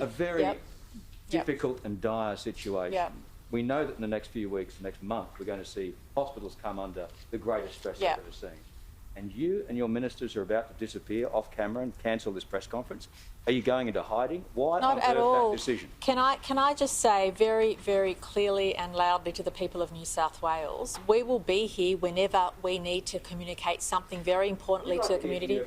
a very difficult and dire situation. Yep. We know that in the next few weeks, next month, we're going to see hospitals come under the greatest stress they've ever seen. And you and your ministers are about to disappear off camera and cancel this press conference. Are you going into hiding? Why Not on at earth all. that decision? Can I just say very, very clearly and loudly to the people of New South Wales, we will be here whenever we need to communicate something very importantly to the community.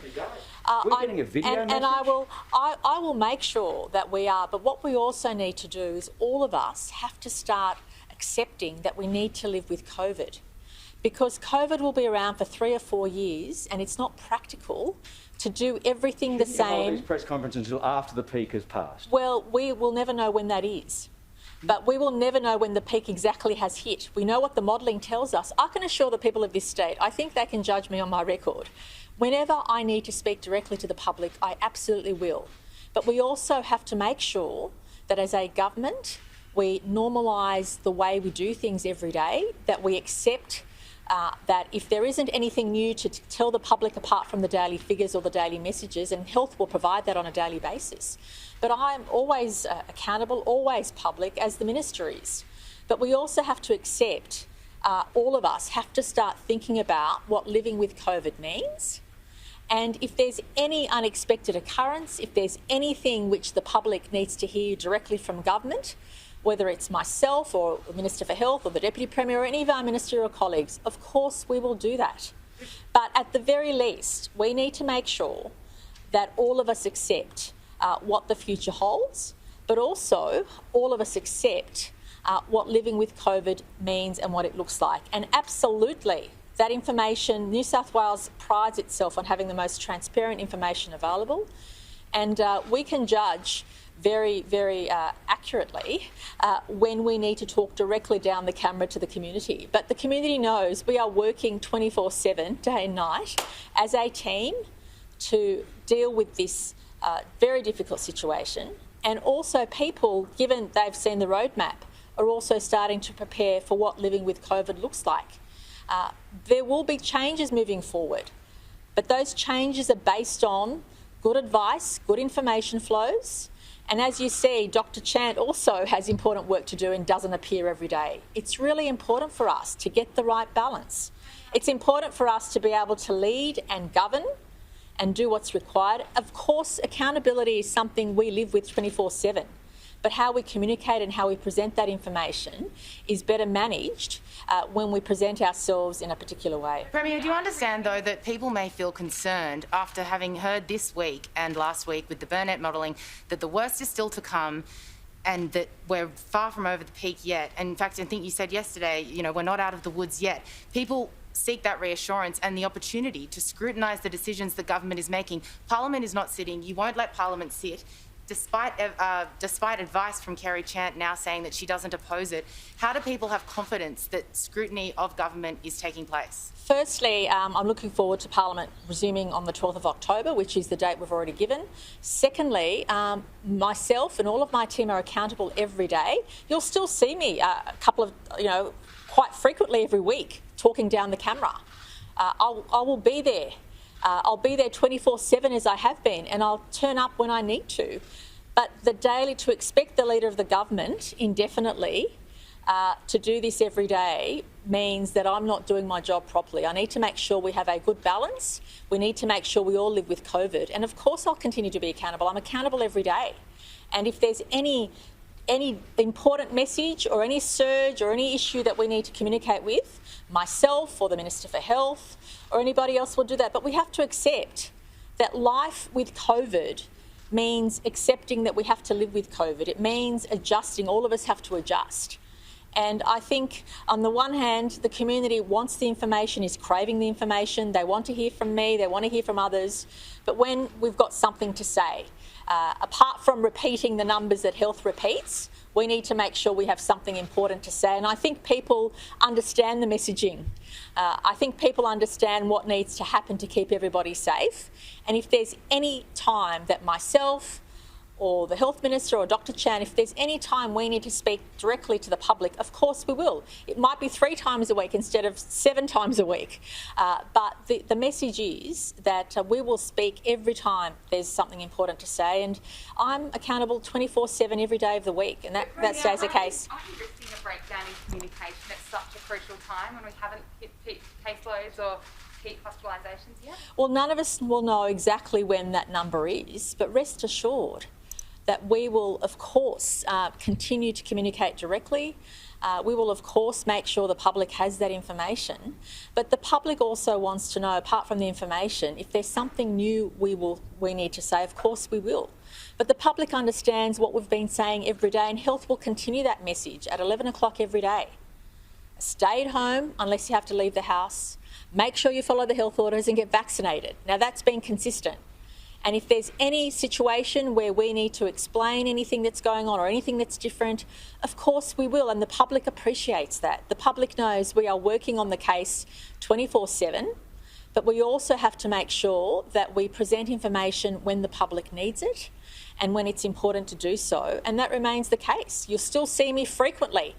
We're getting a video message. And I will make sure that we are. But what we also need to do is all of us have to start accepting that we need to live with COVID. Because COVID will be around for 3 or 4 years and it's not practical to do everything the same. Hold these press conferences until after the peak has passed. Well, we will never know when that is. But we will never know when the peak exactly has hit. We know what the modelling tells us. I can assure the people of this state, I think they can judge me on my record. Whenever I need to speak directly to the public, I absolutely will. But we also have to make sure that as a government, we normalise the way we do things every day, that we accept that if there isn't anything new to tell the public apart from the daily figures or the daily messages, and health will provide that on a daily basis. But I am always accountable, always public, as the minister is. But we also have to accept, all of us have to start thinking about what living with COVID means. And if there's any unexpected occurrence, if there's anything which the public needs to hear directly from government, whether it's myself or the Minister for Health or the Deputy Premier or any of our ministerial colleagues, of course we will do that. But at the very least, we need to make sure that all of us accept what the future holds, but also all of us accept what living with COVID means and what it looks like. And absolutely, that information, New South Wales prides itself on having the most transparent information available, and we can judge very, very accurately when we need to talk directly down the camera to the community. But the community knows we are working 24/7, day and night, as a team to deal with this very difficult situation. And also people, given they've seen the roadmap, are also starting to prepare for what living with COVID looks like. There will be changes moving forward, but those changes are based on good advice, good information flows. And as you see, Dr. Chant also has important work to do and doesn't appear every day. It's really important for us to get the right balance. It's important for us to be able to lead and govern and do what's required. Of course, accountability is something we live with 24/7. But how we communicate and how we present that information is better managed when we present ourselves in a particular way. Premier, do you understand, though, that people may feel concerned after having heard this week and last week with the Burnett modelling that the worst is still to come and that we're far from over the peak yet? And in fact, I think you said yesterday, we're not out of the woods yet. People seek that reassurance and the opportunity to scrutinise the decisions the government is making. Parliament is not sitting. You won't let Parliament sit. Despite advice from Kerry Chant now saying that she doesn't oppose it, how do people have confidence that scrutiny of government is taking place? Firstly, I'm looking forward to Parliament resuming on the 12th of October, which is the date we've already given. Secondly, myself and all of my team are accountable every day. You'll still see me a couple of, quite frequently every week talking down the camera. I will be there. I'll be there 24/7 as I have been, and I'll turn up when I need to. But to expect the Leader of the Government indefinitely to do this every day means that I'm not doing my job properly. I need to make sure we have a good balance. We need to make sure we all live with COVID. And of course I'll continue to be accountable. I'm accountable every day. And if there's any important message or any surge or any issue that we need to communicate with, myself or the Minister for Health or anybody else will do that. But we have to accept that life with COVID means accepting that we have to live with COVID. It means adjusting. All of us have to adjust. And I think, on the one hand, the community wants the information, is craving the information. They want to hear from me. They want to hear from others. But when we've got something to say, apart from repeating the numbers that health repeats, we need to make sure we have something important to say. And I think people understand the messaging. I think people understand what needs to happen to keep everybody safe. And if there's any time that myself or the Health Minister or Dr Chan, if there's any time we need to speak directly to the public, of course we will. It might be 3 times a week instead of 7 times a week. But the message is that we will speak every time there's something important to say, and I'm accountable 24/7 every day of the week, and that stays the case. Are you risking a breakdown in communication at such a crucial time when we haven't hit peak caseloads or peak hospitalisations yet? Well, none of us will know exactly when that number is, but rest assured that we will, of course, continue to communicate directly. We will, of course, make sure the public has that information. But the public also wants to know, apart from the information, if there's something new we need to say, of course we will. But the public understands what we've been saying every day, and Health will continue that message at 11 o'clock every day. Stay at home unless you have to leave the house. Make sure you follow the health orders and get vaccinated. Now, that's been consistent. And if there's any situation where we need to explain anything that's going on or anything that's different, of course we will, and the public appreciates that. The public knows we are working on the case 24/7, but we also have to make sure that we present information when the public needs it and when it's important to do so, and that remains the case. You'll still see me frequently.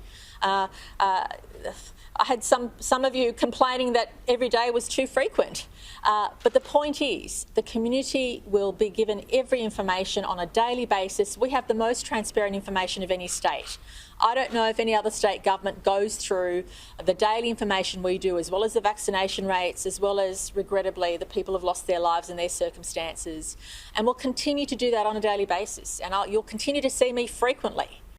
I had some of you complaining that every day was too frequent. But the point is, the community will be given every information on a daily basis. We have the most transparent information of any state. I don't know if any other state government goes through the daily information we do, as well as the vaccination rates, as well as, regrettably, the people have lost their lives and their circumstances. And we'll continue to do that on a daily basis. And you'll continue to see me frequently